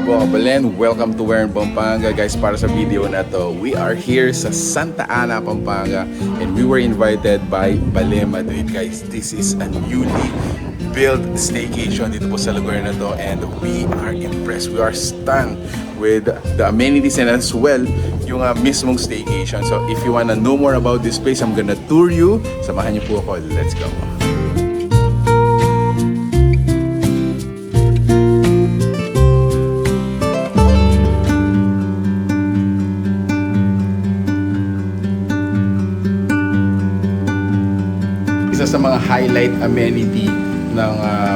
po Balen, welcome to Pampanga guys. Para sa video na to, we are here sa Santa Ana, Pampanga, and we were invited by Bale Madrid guys. This is a newly built staycation dito po sa lugar na to, and we are impressed, we are stunned with the amenities and as well yung mismong staycation. So if you wanna know more about this place, I'm gonna tour you. Samahan niyo po ako, let's go. Isa sa mga highlight amenity ng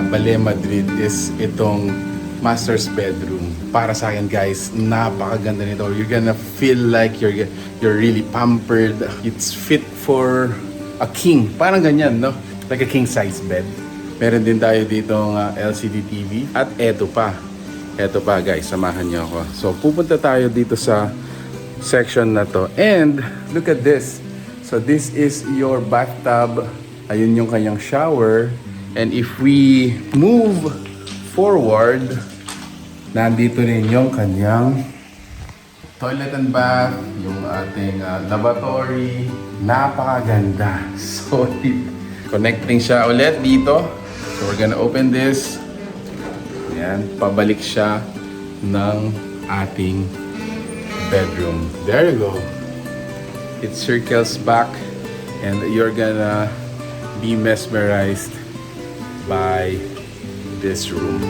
Bale Madrid is itong master's bedroom. Para sa akin guys, napakaganda nito. You're gonna feel like you're really pampered. It's fit for a king. Parang ganyan, no? Like a king size bed. Meron din tayo ditong LCD TV. At eto pa guys, samahan niyo ako. So pupunta tayo dito sa section na to. And look at this. So this is your bathtub. Ayun yung kanyang shower. And if we move forward, nandito rin yung kanyang toilet and bath, yung ating lavatory. Napakaganda. Solid. Connecting siya ulit dito. So we're gonna open this. Ayan, pabalik siya ng ating bedroom. There you go. It circles back and you're gonna be mesmerized by this room.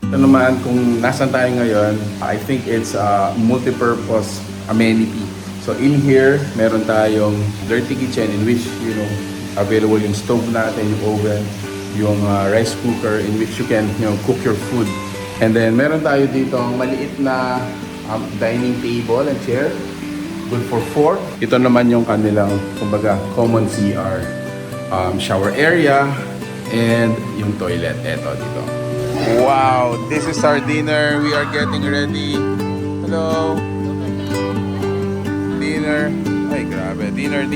Ito naman, kung nasan tayo ngayon, I think it's a multi-purpose amenity. So in here, meron tayong dirty kitchen in which, available yung stove natin, yung oven, yung rice cooker in which you can, cook your food. And then meron tayo dito ang maliit na dining table and chair, good for 4. Ito naman yung kanilang, kumbaga, common CR, shower area, and yung toilet. Eto dito. Wow, this is our dinner. We are getting ready. Hello. Dinner. Ay, grabe. Dinner.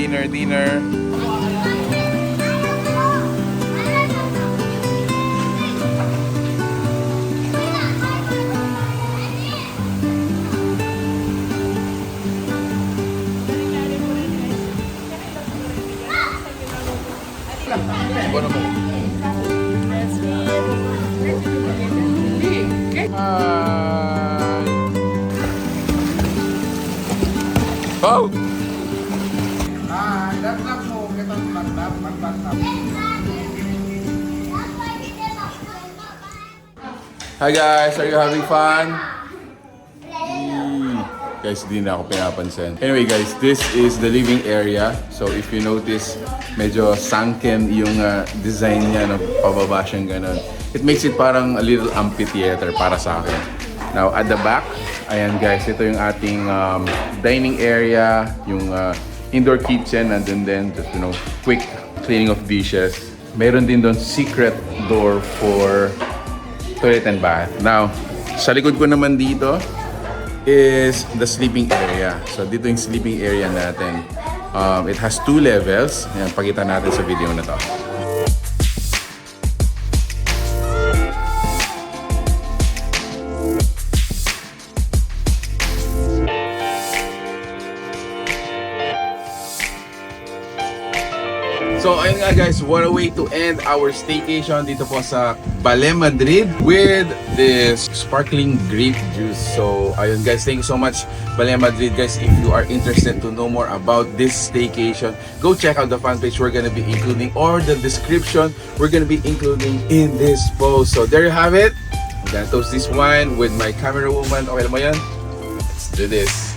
Bueno mo. Oh! Hi guys, are you having fun? Guys, hindi na ako pinapansin. Anyway guys, this is the living area. So if you notice, medyo sunken yung design niya, no? Pababa siyang ganun. It makes it parang a little amphitheater para sa akin. Now at the back, ayan guys, ito yung ating dining area, yung indoor kitchen, and then just quick cleaning of dishes. Meron din doon secret door for toilet and bath. Now, sa likod ko naman dito is the sleeping area. So dito yung sleeping area natin. It has 2 levels. Ayan, pakita natin sa video na to. So ayun nga guys, what a way to end our staycation dito po sa Bale Madrid with this sparkling grape juice. So ayun guys, thank you so much Bale Madrid guys. If you are interested to know more about this staycation, go check out the fan page we're gonna be including, or the description we're gonna be including in this post. So there you have it. I'm gonna toast this wine with my camera woman. Okay mo yan? Let's do this.